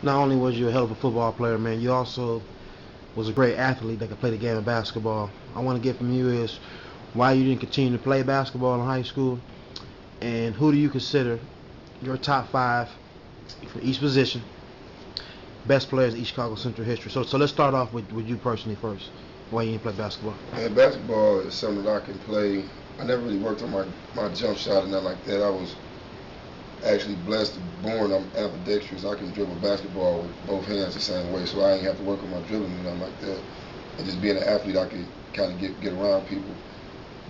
Not only was you a hell of a football player, man, you also was a great athlete that could play the game of basketball. I want to get from you is why you didn't continue to play basketball in high school, and who do you consider your top five for each position, best players in East Chicago Central history. So let's start off with you personally first. Why you didn't play basketball? Man, basketball is something that I can play. I never really worked on my jump shot and nothing like that. I was actually blessed to born. I'm ambidextrous. I can dribble basketball with both hands the same way, so I ain't have to work on my dribbling and nothing like that. And just being an athlete, I could kind of get around people.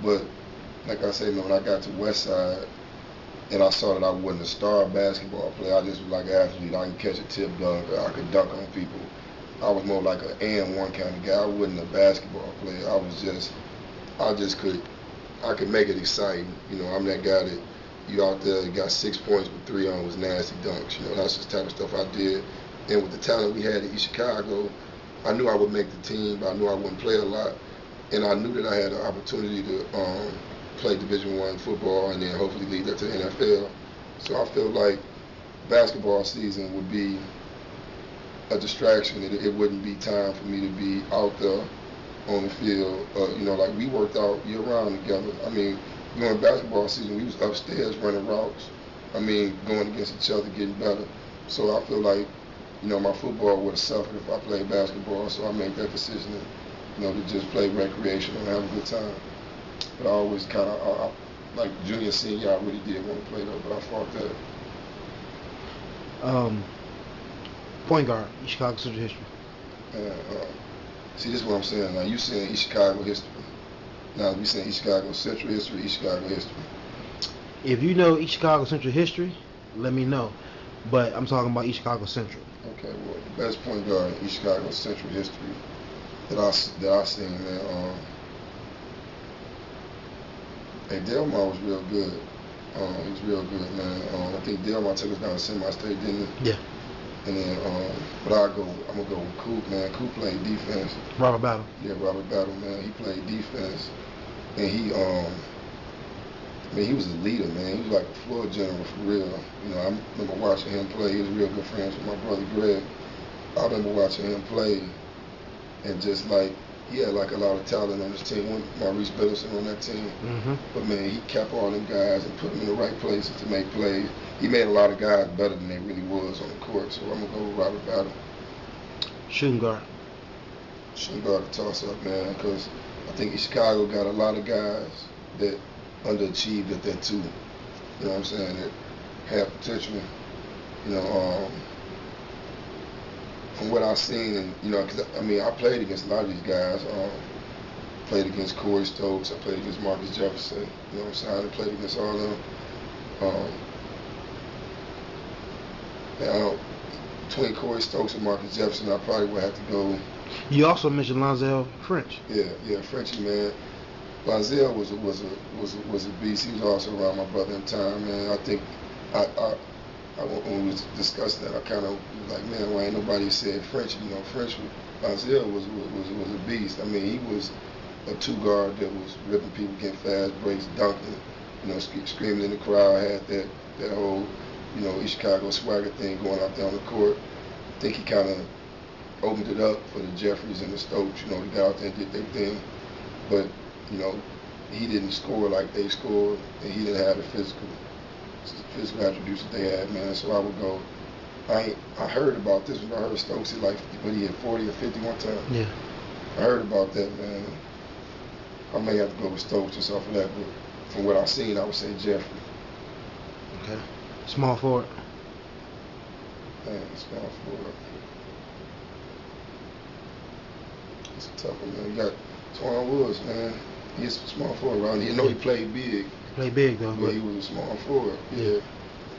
But like I said, man, when I got to West Side and I saw that I wasn't a star basketball player, I just was like an athlete. I can catch a tip dunk, I could dunk on people. I was more like an and one kind of guy. I wasn't a basketball player. I could make it exciting. You know, I'm that guy that you out there got 6 points with 3 on was nasty dunks. You know, that's the type of stuff I did. And with the talent we had in East Chicago, I knew I would make the team, but I knew I wouldn't play a lot. And I knew that I had an opportunity to play Division I football and then hopefully lead that to the NFL. So I feel like basketball season would be a distraction. It wouldn't be time for me to be out there on the field. You know, like we worked out year round together. I mean, during basketball season, we was upstairs running routes. I mean, going against each other, getting better. So I feel like, you know, my football would have suffered if I played basketball. So I made that decision, you know, to just play recreational and have a good time. But I always kind of, like junior, senior, I really did want to play though, but I fought that. Um, Point guard, East Chicago Central history. And, see, this is what I'm saying. Now, you saying East Chicago history. Now, we saying East Chicago Central history, East Chicago history. If you know East Chicago Central history, let me know. But I'm talking about East Chicago Central. Okay, well, the best point guard in East Chicago Central history that I seen, man. Hey, Delmar was real good. He was real good, man. I think Delmar took us down to semi-state, didn't he? Yeah. And then, but I'm gonna go with Coop, man. Coop played defense. Robert Battle. Yeah, Robert Battle, man. He played defense, and he was a leader, man. He was like a floor general for real. You know, I remember watching him play. He was real good friends with my brother Greg. I remember watching him play, and just like he had like a lot of talent on his team. When Maurice Biddleson on that team, but man, he kept all them guys and put them in the right places to make plays. He made a lot of guys better than they really was on the court. So I'm gonna go with Robert Battle. Shooting guard. Shooting guard, a toss up, man, because I think Chicago got a lot of guys that underachieved at that too. You know what I'm saying? That have potential. You know, from what I've seen, and you know, cause I mean, I played against a lot of these guys. Played against Corey Stokes. I played against Marcus Jefferson. You know what I'm saying? I played against all of them. Between Corey Stokes and Marcus Jefferson, I probably would have to go. You also mentioned Lonzel French. Yeah, Frenchie, man. Lonzel was a beast. He was also around my brother in time, man. I think when we was discussing that, I kind of was like, man, why ain't nobody said French? You know, Lonzel was a beast. I mean, he was a two guard that was ripping people, getting fast breaks, dunking, you know, screaming in the crowd. Had that whole, you know, East Chicago swagger thing going out there on the court. I think he kind of opened it up for the Jeffries and the Stokes, you know, to go out there and did their thing. But, you know, he didn't score like they scored, and he didn't have the physical attributes that they had, man. So I would go. I heard about this when I heard Stokes hit he hit 40 or 50 one time. Yeah. I heard about that, man. I may have to go with Stokes just off of that, but from what I've seen, I would say Jeffrey. Okay. Small forward. Man, small forward. It's a tough one, man. You got Twan Woods, man. He's a small forward around here. You know he played big. Played big though. But he was a small forward. Yeah.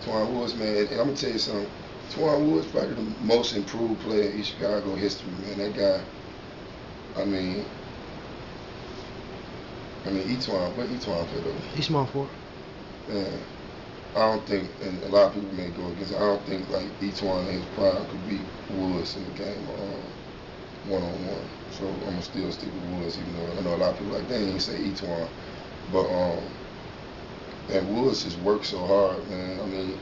Twan Woods, man. And I'm gonna tell you something. Twan Woods probably the most improved player in Chicago history, man. That guy. I mean, Etwan. What Etwan play though? He's small forward. Man, I don't think, and a lot of people may go against it, I don't think like Etwan in his prime could beat Woods in the game one-on-one. So I'm gonna still stick with Woods, even though I know a lot of people like, they ain't even say Etwan. But and Woods just worked so hard, man. I mean,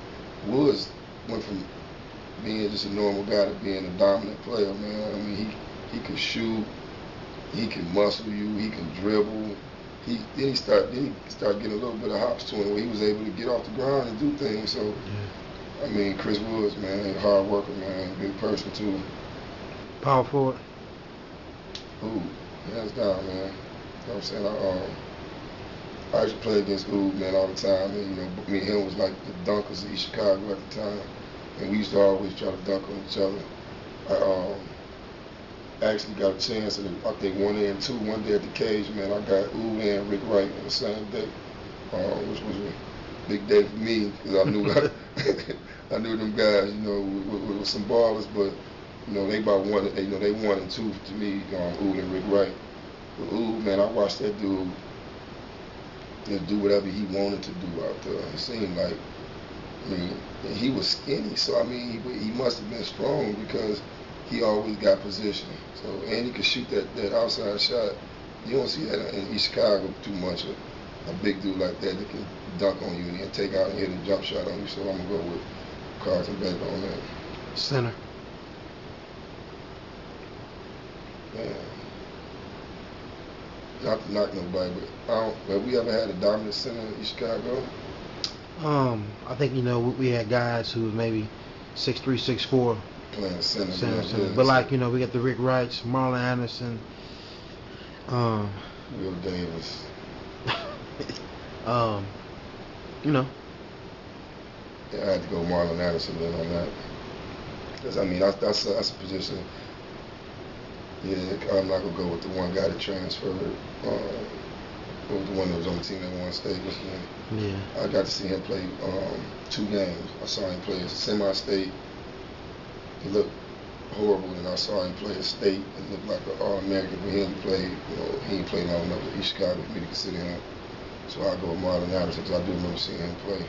Woods went from being just a normal guy to being a dominant player, man. I mean, he could shoot, he can muscle you, he can dribble. Then he started getting a little bit of hops to him where he was able to get off the ground and do things. So, Yeah. I mean, Chris Woods, man, hard worker, man, big person too. Power forward. Ooh, hands down, man. You know what I'm saying? I used to play against Ooh, man, all the time. And, you know, me and him was like the dunkers of East Chicago at the time. And we used to always try to dunk on each other. I actually got a chance, I think 1 and 2, one day at the cage, man. I got Ooh and Rick Wright on the same day, which was a big day for me because I knew I knew them guys, you know, with some ballers, but you know they about one, you know, they 1 and 2 to me, Ooh and Rick Wright. But Ooh, man, I watched that dude do whatever he wanted to do out there. It seemed like, I mean, he was skinny, so I mean, he must have been strong because he always got position. So, and he could shoot that outside shot. You don't see that in East Chicago too much. A big dude like that can dunk on you and then take out and hit a jump shot on you. So I'm gonna go with Carlton Beck on that. Center. Man. Not to knock nobody, but have we ever had a dominant center in East Chicago? I think, you know, we had guys who was maybe 6'3", 6'4", playing center. Center. But like, you know, we got the Rick Wrights, Marlon Anderson, Will Davis. you know. Yeah, I had to go Marlon Anderson then on that. Because I mean, that's a position. Yeah, I'm not gonna go with the one guy that transferred. What was the one that was on the team that won state? What's his name? Yeah. I got to see him play 2 games. I saw him play as a semi-state. He looked horrible, and I saw him play a state and looked like an All-American. But he only played, you know, he ain't played long enough in East Chicago for me to consider him. So I go with Marlon Anderson because I do remember seeing him play.